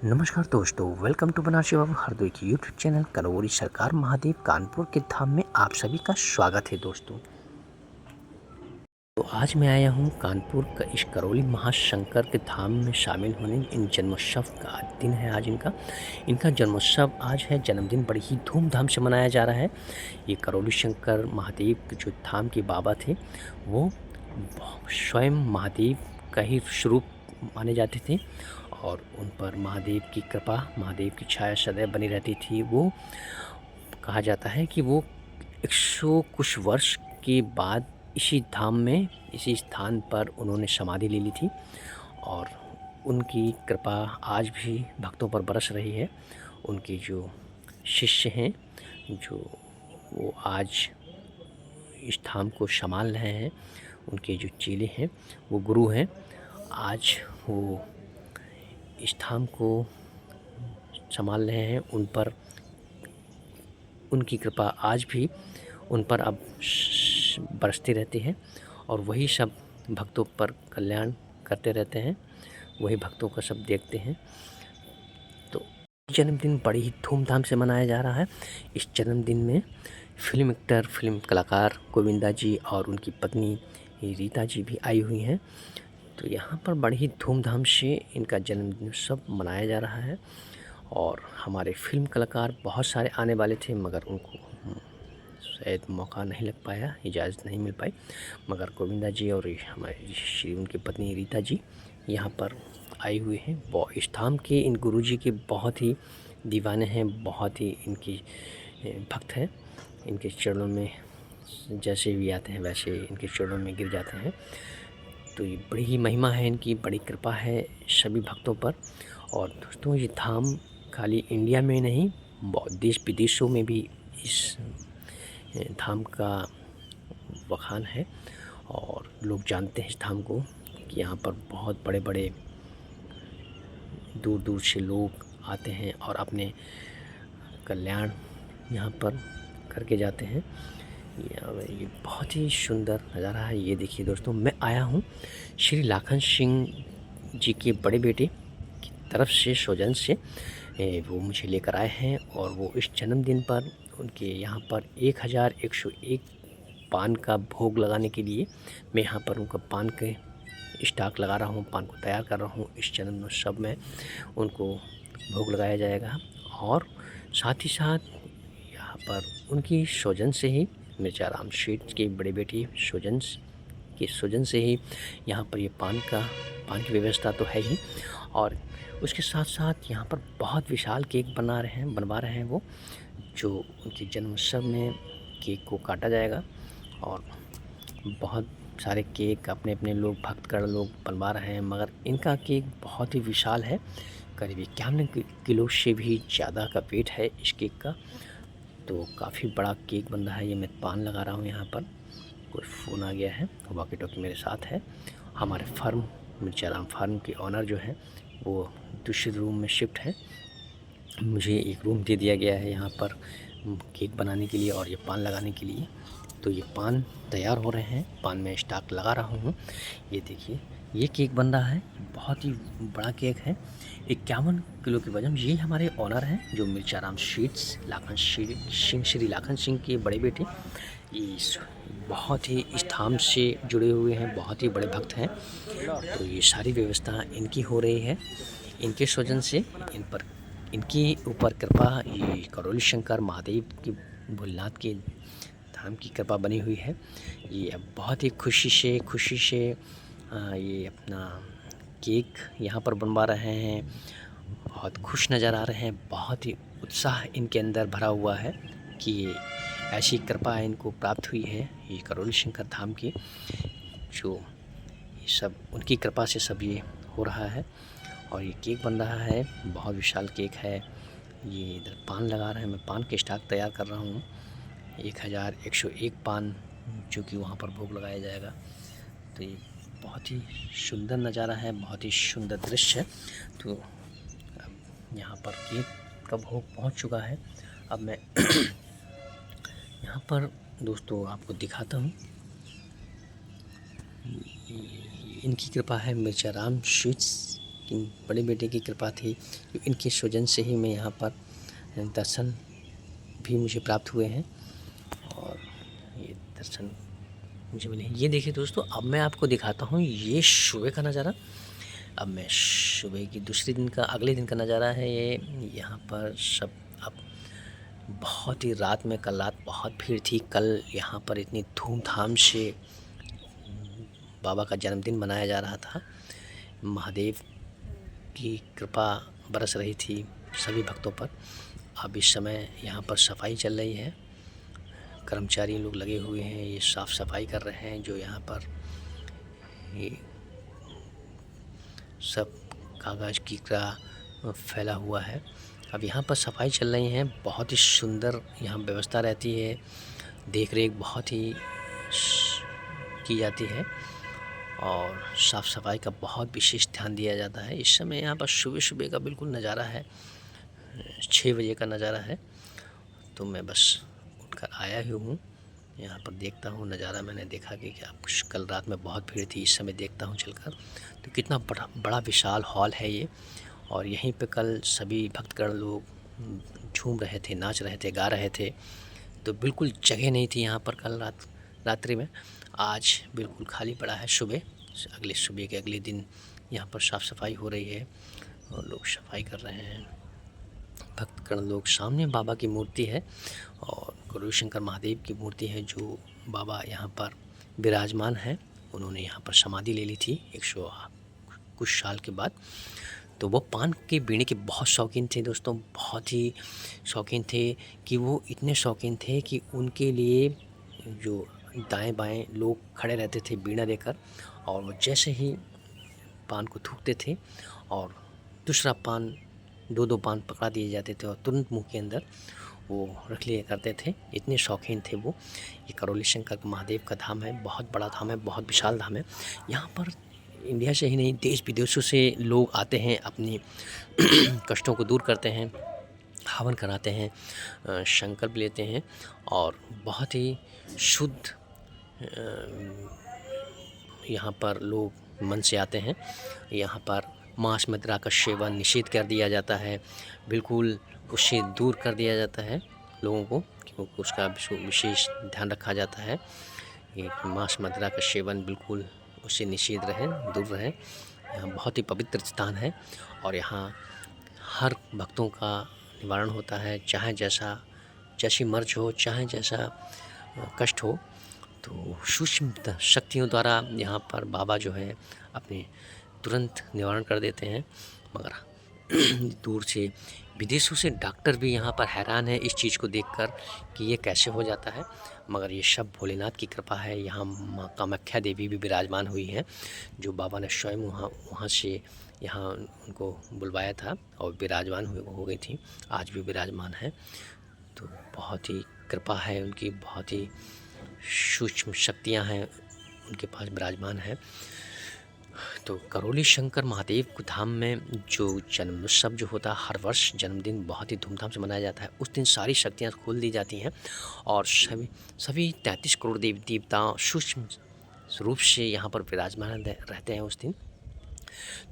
नमस्कार दोस्तों, welcome to Banarasi बाबू हरदोई की यूट्यूब चैनल करोरी सरकार महादेव कानपुर के धाम में आप सभी का स्वागत है। दोस्तों तो आज मैं आया हूँ कानपुर का इस करौली महाशंकर के धाम में शामिल होने। इन जन्मोत्सव का दिन है आज। इनका जन्मोत्सव आज है। जन्मदिन बड़ी ही धूमधाम से मनाया जा रहा है। ये करौली शंकर महादेव के जो धाम के बाबा थे वो स्वयं महादेव का ही स्वरूप माने जाते थे और उन पर महादेव की कृपा, महादेव की छाया सदैव बनी रहती थी। वो कहा जाता है कि वो 100 कुछ वर्ष के बाद इसी धाम में, इसी स्थान पर उन्होंने समाधि ले ली थी और उनकी कृपा आज भी भक्तों पर बरस रही है। उनके जो शिष्य हैं, जो वो आज इस धाम को संभाल रहे हैं, उनके जो चेले हैं, वो गुरु हैं, आज वो इस धाम को संभाल रहे हैं। उन पर उनकी कृपा आज भी उन पर अब बरसती रहती है और वही सब भक्तों पर कल्याण करते रहते हैं, वही भक्तों का सब देखते हैं। तो जन्मदिन बड़ी ही धूमधाम से मनाया जा रहा है। इस जन्मदिन में फिल्म एक्टर, फिल्म कलाकार गोविंदा जी और उनकी पत्नी रीता जी भी आई हुई हैं। तो यहाँ पर बड़ी ही धूमधाम से इनका जन्मदिन उत्सव मनाया जा रहा है और हमारे फिल्म कलाकार बहुत सारे आने वाले थे मगर उनको शायद मौका नहीं लग पाया, इजाज़त नहीं मिल पाई। मगर गोविंदा जी और हमारी श्री उनकी पत्नी रीता जी यहाँ पर आई हुई हैं। इस धाम के इन गुरुजी के बहुत ही दीवाने हैं, बहुत ही इनकी भक्त हैं। इनके चरणों में जैसे भी आते हैं वैसे इनके चरणों में गिर जाते हैं। तो ये बड़ी ही महिमा है, इनकी बड़ी कृपा है सभी भक्तों पर। और दोस्तों ये धाम खाली इंडिया में नहीं, देश विदेशों में भी इस धाम का बखान है और लोग जानते हैं इस धाम को कि यहाँ पर बहुत बड़े बड़े दूर दूर से लोग आते हैं और अपने कल्याण यहाँ पर करके जाते हैं। ये बहुत ही सुंदर नज़ारा है। ये देखिए दोस्तों, मैं आया हूँ श्री लाखन सिंह जी के बड़े बेटे की तरफ से, स्वजन से वो मुझे लेकर आए हैं और वो इस जन्मदिन पर उनके यहाँ पर 1101 पान का भोग लगाने के लिए मैं यहाँ पर उनका पान के स्टॉक लगा रहा हूँ, पान को तैयार कर रहा हूँ। इस जन्मोत्सव में उनको भोग लगाया जाएगा और साथ ही साथ यहाँ पर उनकी स्वजन से ही, मिर्चाराम शेठ के बड़े बेटी स्वजन से ही यहाँ पर ये पान की व्यवस्था तो है ही और उसके साथ साथ यहाँ पर बहुत विशाल केक बनवा रहे हैं वो, जो उनके जन्मोत्सव में केक को काटा जाएगा और बहुत सारे केक अपने अपने लोग भक्तगण लोग बनवा रहे हैं। मगर इनका केक बहुत ही विशाल है, करीब 51 किलो से भी ज़्यादा का वेट है इस केक का। तो काफ़ी बड़ा केक बन रहा है। ये मैं पान लगा रहा हूँ यहाँ पर। कोई फ़ोन आ गया है, वॉकी टॉकी मेरे साथ है। हमारे फार्म, मिर्चाराम फार्म के ऑनर जो हैं वो दूसरे रूम में शिफ्ट है। मुझे एक रूम दे दिया गया है यहाँ पर केक बनाने के लिए और ये पान लगाने के लिए। तो ये पान तैयार हो रहे हैं, पान में स्टॉक लगा रहा हूँ। ये देखिए, ये केक बन रहा है, बहुत ही बड़ा केक है, 51 किलो के वजन। ये हमारे ऑनर हैं जो मिर्चाराम स्वीट्स, श्री लाखन सिंह के बड़े बेटे। ये बहुत ही इस धाम से जुड़े हुए हैं, बहुत ही बड़े भक्त हैं। तो ये सारी व्यवस्था इनकी हो रही है, इनके स्वजन से। इनके ऊपर कृपा, ये करौली शंकर महादेव की, भोलेनाथ के धाम की कृपा बनी हुई है। ये अब बहुत ही खुशी से ये अपना केक यहाँ पर बनवा रहे हैं। बहुत खुश नज़र आ रहे हैं, बहुत ही उत्साह इनके अंदर भरा हुआ है कि ऐसी कृपा इनको प्राप्त हुई है ये करौली शंकर धाम की, जो ये सब उनकी कृपा से सब ये हो रहा है। और ये केक बन रहा है, बहुत विशाल केक है। ये इधर पान लगा रहे हैं, मैं पान के स्टॉक तैयार कर रहा हूँ। 1101 पान जो कि वहाँ पर भोग लगाया जाएगा। तो ये बहुत ही सुंदर नज़ारा है, बहुत ही सुंदर दृश्य है। तो अब यहाँ पर केक का भोग पहुँच चुका है। अब मैं यहाँ पर दोस्तों आपको दिखाता हूँ। इनकी कृपा है, मिर्चाराम स्वीट्स कि बड़े बेटे की कृपा थी, जो इनके सौजन्य से ही मैं यहाँ पर दर्शन भी मुझे प्राप्त हुए हैं और ये दर्शन मुझे मिले हैं। ये देखिए दोस्तों, अब मैं आपको दिखाता हूँ ये सुबह का नज़ारा। अब मैं सुबह की अगले दिन का नज़ारा है ये। यहाँ पर सब अब बहुत ही रात में, कल रात बहुत भीड़ थी। कल यहाँ पर इतनी धूमधाम से बाबा का जन्मदिन मनाया जा रहा था। महादेव की कृपा बरस रही थी सभी भक्तों पर। अब इस समय यहाँ पर सफाई चल रही है, कर्मचारी लोग लगे हुए हैं, ये साफ़ सफाई कर रहे हैं। जो यहाँ पर ये सब कागज़ की तरह फैला हुआ है। अब यहाँ पर सफाई चल रही है, बहुत ही सुंदर यहाँ व्यवस्था रहती है, देख रेख बहुत ही की जाती है और साफ़ सफाई का बहुत विशेष ध्यान दिया जाता है। इस समय यहाँ पर सुबह सुबह का बिल्कुल नज़ारा है, 6 बजे का नज़ारा है। तो मैं बस उठकर आया ही हूँ, यहाँ पर देखता हूँ नज़ारा। मैंने देखा कि क्या कल रात में बहुत भीड़ थी, इस समय देखता हूँ चलकर तो कितना बड़ा विशाल हॉल है ये। और यहीं पे कल सभी भक्तगण लोग झूम रहे थे, नाच रहे थे, गा रहे थे। तो बिल्कुल जगह नहीं थी यहाँ पर कल रात्रि में। आज बिल्कुल खाली पड़ा है। सुबह के अगले दिन यहाँ पर साफ़ सफाई हो रही है और लोग सफाई कर रहे हैं। भक्तगण लोग, सामने बाबा की मूर्ति है और गौरी शंकर महादेव की मूर्ति है, जो बाबा यहाँ पर विराजमान हैं। उन्होंने यहाँ पर समाधि ले ली थी 100 कुछ साल के बाद। तो वो पान के बीड़े के बहुत शौकीन थे दोस्तों, बहुत ही शौकीन थे कि वो इतने शौकीन थे कि उनके लिए जो दाएं बाएं लोग खड़े रहते थे बीड़ा लेकर, और वो जैसे ही पान को थूकते थे और दूसरा पान, 2-2 पान पकड़ा दिए जाते थे और तुरंत मुंह के अंदर वो रख लिया करते थे। इतने शौकीन थे वो। ये करौली शंकर महादेव का धाम है, बहुत बड़ा धाम है, बहुत विशाल धाम है। यहाँ पर इंडिया से ही नहीं, देश विदेशों से लोग आते हैं, अपनी कष्टों को दूर करते हैं, हवन कराते हैं, संकल्प लेते हैं और बहुत ही शुद्ध यहाँ पर लोग मन से आते हैं। यहाँ पर मांस मदिरा का सेवन निषेध कर दिया जाता है, बिल्कुल उससे दूर कर दिया जाता है लोगों को, क्योंकि उसका विशेष ध्यान रखा जाता है। ये मांस मदिरा का सेवन बिल्कुल उससे निषेध रहे, दूर रहे। यहाँ बहुत ही पवित्र स्थान है और यहाँ हर भक्तों का निवारण होता है, चाहे जैसी मर्ज हो, चाहे जैसा कष्ट हो। तो सूक्ष्म शक्तियों द्वारा यहाँ पर बाबा जो है अपने तुरंत निवारण कर देते हैं। मगर दूर से विदेशों से डॉक्टर भी यहाँ पर हैरान है इस चीज़ को देखकर कि ये कैसे हो जाता है। मगर ये सब भोलेनाथ की कृपा है। यहाँ माँ कामाख्या देवी भी विराजमान हुई हैं, जो बाबा ने स्वयं वहाँ से यहाँ उनको बुलवाया था और विराजमान हो गई थी, आज भी विराजमान है। तो बहुत ही कृपा है उनकी, बहुत ही सूक्ष्म शक्तियाँ हैं उनके पास विराजमान है। तो करौली शंकर महादेव के धाम में जो जन्मोत्सव जो होता है, हर वर्ष जन्मदिन बहुत ही धूमधाम से मनाया जाता है। उस दिन सारी शक्तियाँ खोल दी जाती हैं और सभी 33 करोड़ देवी देवता सूक्ष्म रूप से यहाँ पर विराजमान रहते हैं उस दिन।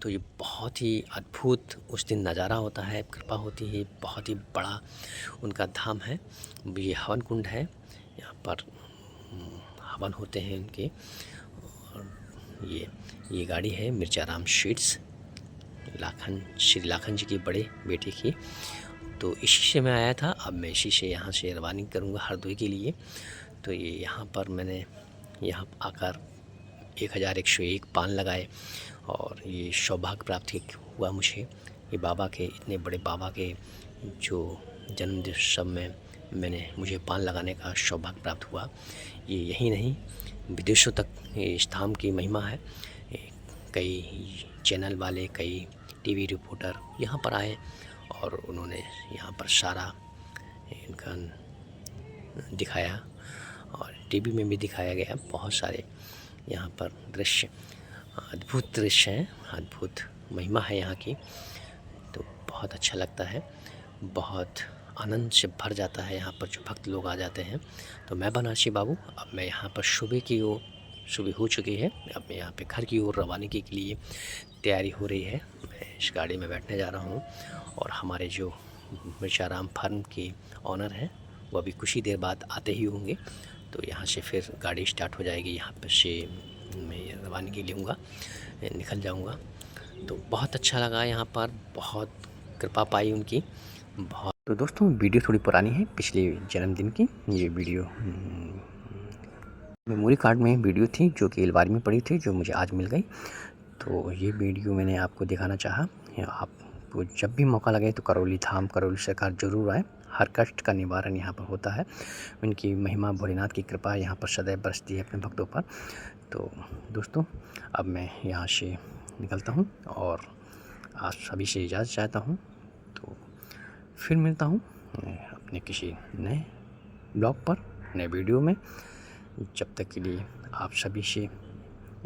तो ये बहुत ही अद्भुत उस दिन नज़ारा होता है, कृपा होती है। बहुत ही बड़ा उनका धाम है, ये हवन कुंड है, यहाँ पर हवन होते हैं उनके। और ये गाड़ी है मिर्जाराम स्वीट्स, श्री लाखन जी की बड़े बेटे की। तो इसी से मैं आया था, अब मैं इसी से यहाँ से रवानी करूँगा हरदोई के लिए। तो ये यहाँ पर मैंने यहाँ आकर 1101 पान लगाए और ये सौभाग्य प्राप्त हुआ मुझे। ये बाबा के, इतने बड़े बाबा के जो जन्मदिवस में मुझे पान लगाने का सौभाग्य प्राप्त हुआ। ये यही नहीं, विदेशों तक इस धाम की महिमा है। कई चैनल वाले, कई टीवी रिपोर्टर यहाँ पर आए और उन्होंने यहाँ पर सारा इनका दिखाया और टीवी में भी दिखाया गया। बहुत सारे यहाँ पर दृश्य, अद्भुत दृश्य हैं, अद्भुत महिमा है यहाँ की। तो बहुत अच्छा लगता है, बहुत आनंद से भर जाता है यहाँ पर जो भक्त लोग आ जाते हैं। तो मैं बनारसी बाबू, अब मैं यहाँ पर सुबह की वो सुबह हो चुकी है। अब मैं यहाँ पे घर की ओर रवानगी के लिए तैयारी हो रही है। मैं इस गाड़ी में बैठने जा रहा हूँ और हमारे जो मिर्चाराम फार्म के ऑनर हैं वो अभी कुछ ही देर बाद आते ही होंगे, तो यहाँ से फिर गाड़ी स्टार्ट हो जाएगी। यहाँ पर से मैं रवानगी लूँगा, निकल जाऊँगा। तो बहुत अच्छा लगा यहाँ पर, बहुत कृपा पाई उनकी बहुत। तो दोस्तों वीडियो थोड़ी पुरानी है, पिछले जन्मदिन की ये वीडियो मेमोरी कार्ड में वीडियो थी जो कि अलमारी में पड़ी थी, जो मुझे आज मिल गई। तो ये वीडियो मैंने आपको दिखाना चाहा। आपको जब भी मौका लगे तो करौली धाम, करौली सरकार ज़रूर आए। हर कष्ट का निवारण यहाँ पर होता है। उनकी महिमा, भोलेनाथ की कृपा यहाँ पर सदैव बरसती है अपने भक्तों पर। तो दोस्तों अब मैं यहाँ से निकलता हूँ और आप सभी से इजाज़त चाहता हूँ। तो फिर मिलता हूँ अपने किसी नए ब्लॉग पर, नए वीडियो में। जब तक के लिए आप सभी से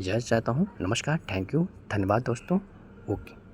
इजाज़त चाहता हूँ। नमस्कार, थैंक यू, धन्यवाद दोस्तों। ओके।